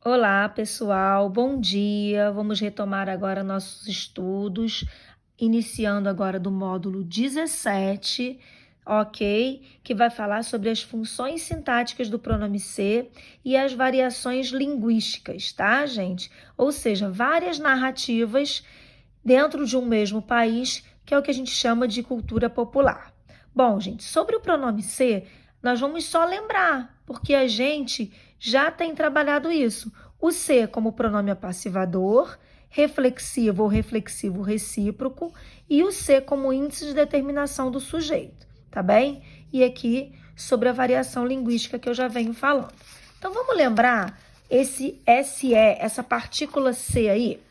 Olá, pessoal, bom dia. Vamos retomar agora nossos estudos, iniciando agora do módulo 17, ok? Que vai falar sobre as funções sintáticas do pronome ser e as variações linguísticas, tá, gente? Ou seja, várias narrativas dentro de um mesmo país, que é o que a gente chama de cultura popular. Bom, gente, sobre o pronome ser, nós vamos só lembrar, porque a gente já tem trabalhado isso. O ser como pronome apassivador, reflexivo ou reflexivo recíproco, e o ser como índice de determinação do sujeito, tá bem? E aqui sobre a variação linguística que eu já venho falando. Então vamos lembrar esse SE, essa partícula C aí,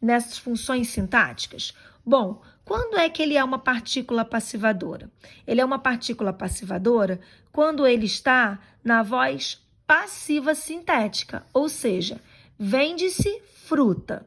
nessas funções sintáticas? Bom, quando é que ele é uma partícula passivadora? Ele é uma partícula passivadora quando ele está na voz passiva sintética, ou seja, vende-se fruta,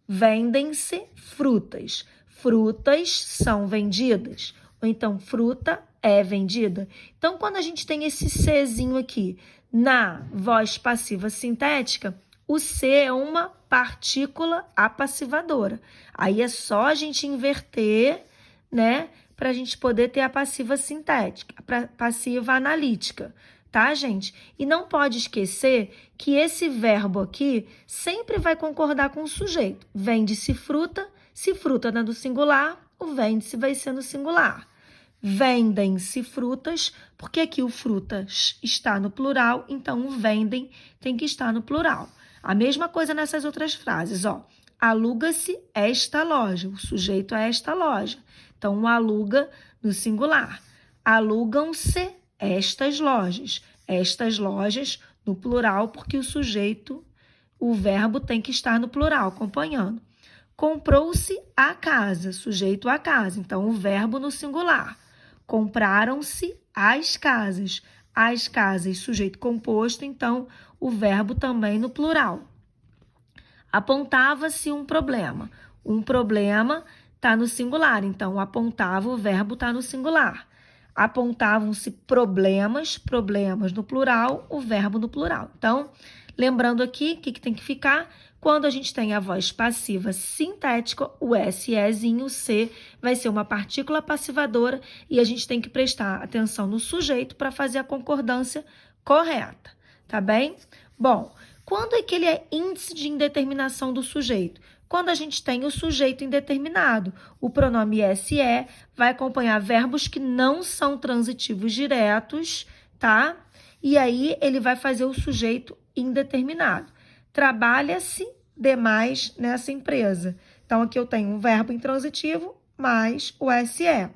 vendem-se frutas, frutas são vendidas, ou então fruta é vendida. Então, quando a gente tem esse Czinho aqui na voz passiva sintética, o C é uma partícula apassivadora. Aí é só a gente inverter, né, para a gente poder ter a passiva sintética, a passiva analítica, tá, gente? E não pode esquecer que esse verbo aqui sempre vai concordar com o sujeito. Vende-se fruta, se fruta é no singular, o vende-se vai ser no singular. Vendem-se frutas, porque aqui o frutas está no plural, então o vendem tem que estar no plural. A mesma coisa nessas outras frases, ó. Aluga-se esta loja, o sujeito é esta loja. Então, o aluga no singular. Alugam-se estas lojas no plural, porque o sujeito, o verbo tem que estar no plural, acompanhando. Comprou-se a casa, sujeito a casa, então o verbo no singular. Compraram-se as casas, sujeito composto, então o verbo também no plural. Apontava-se um problema está no singular, então apontava, o verbo está no singular. Apontavam-se problemas no plural, o verbo no plural. Então, lembrando aqui, o que tem que ficar? Quando a gente tem a voz passiva sintética, o SEzinho, o C, vai ser uma partícula passivadora e a gente tem que prestar atenção no sujeito para fazer a concordância correta, tá bem? Bom, quando é que ele é índice de indeterminação do sujeito? Quando a gente tem o sujeito indeterminado, o pronome SE vai acompanhar verbos que não são transitivos diretos, tá? E aí ele vai fazer o sujeito indeterminado. Trabalha-se demais nessa empresa. Então, aqui eu tenho um verbo intransitivo mais o SE.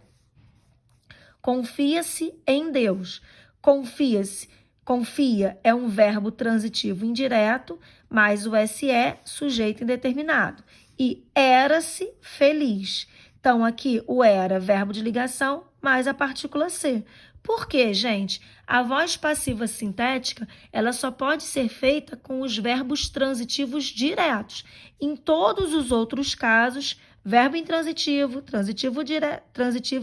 Confia-se em Deus. Confia é um verbo transitivo indireto, mais o SE, sujeito indeterminado. E era-se feliz. Então, aqui o era, verbo de ligação, mais a partícula C. Por quê, gente? A voz passiva sintética, ela só pode ser feita com os verbos transitivos diretos. Em todos os outros casos, verbo intransitivo, transitivo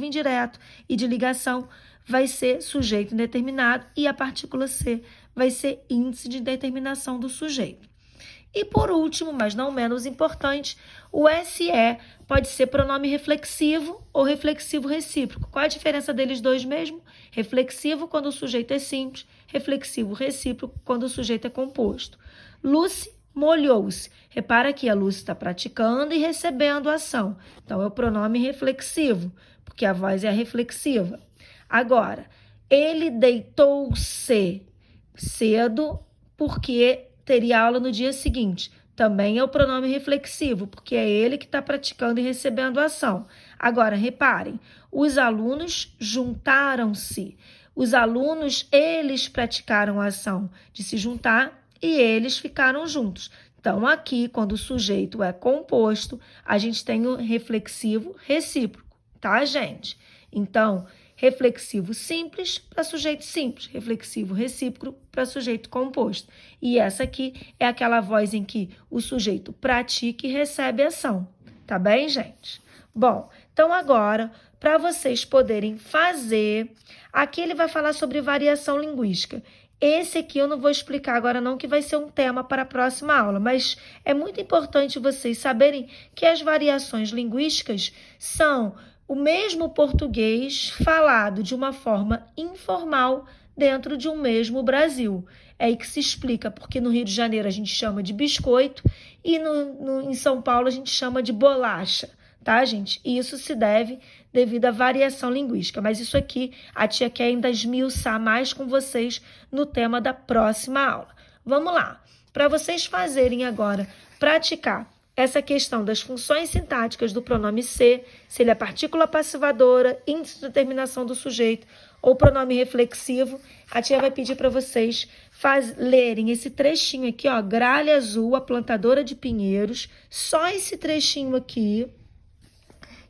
indireto e de ligação, vai ser sujeito indeterminado e a partícula C vai ser índice de determinação do sujeito. E por último, mas não menos importante, o SE pode ser pronome reflexivo ou reflexivo recíproco. Qual a diferença deles dois mesmo? Reflexivo quando o sujeito é simples, reflexivo recíproco quando o sujeito é composto. Lucy molhou-se. Repara que a Lucy está praticando e recebendo a ação. Então, é o pronome reflexivo, porque a voz é reflexiva. Agora, ele deitou-se cedo porque teria aula no dia seguinte. Também é o pronome reflexivo, porque é ele que está praticando e recebendo a ação. Agora, reparem, os alunos juntaram-se. Os alunos, eles praticaram a ação de se juntar e eles ficaram juntos. Então, aqui, quando o sujeito é composto, a gente tem o reflexivo recíproco, tá, gente? Então, reflexivo simples para sujeito simples, reflexivo recíproco para sujeito composto. E essa aqui é aquela voz em que o sujeito pratica e recebe ação. Tá bem, gente? Bom, então agora, para vocês poderem fazer, aqui ele vai falar sobre variação linguística. Esse aqui eu não vou explicar agora não, que vai ser um tema para a próxima aula, mas é muito importante vocês saberem que as variações linguísticas são o mesmo português falado de uma forma informal dentro de um mesmo Brasil. É aí que se explica porque no Rio de Janeiro a gente chama de biscoito e em São Paulo a gente chama de bolacha, tá, gente? E isso se deve devido à variação linguística, mas isso aqui a tia quer ainda esmiuçar mais com vocês no tema da próxima aula. Vamos lá, para vocês fazerem agora, praticar essa questão das funções sintáticas do pronome ser, se ele é partícula passivadora, índice de terminação do sujeito ou pronome reflexivo, a tia vai pedir para vocês lerem esse trechinho aqui, ó, Gralha Azul, a plantadora de pinheiros, só esse trechinho aqui,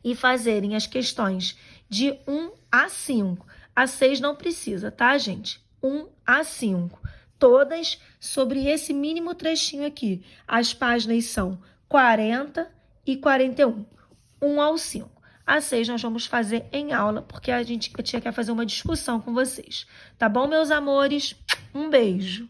e fazerem as questões de 1 a 5. A 6 não precisa, tá, gente? 1 a 5. Todas sobre esse mínimo trechinho aqui. As páginas são 40 e 41. 1 ao 5. A 6 nós vamos fazer em aula, porque a tia quer fazer uma discussão com vocês. Tá bom, meus amores? Um beijo.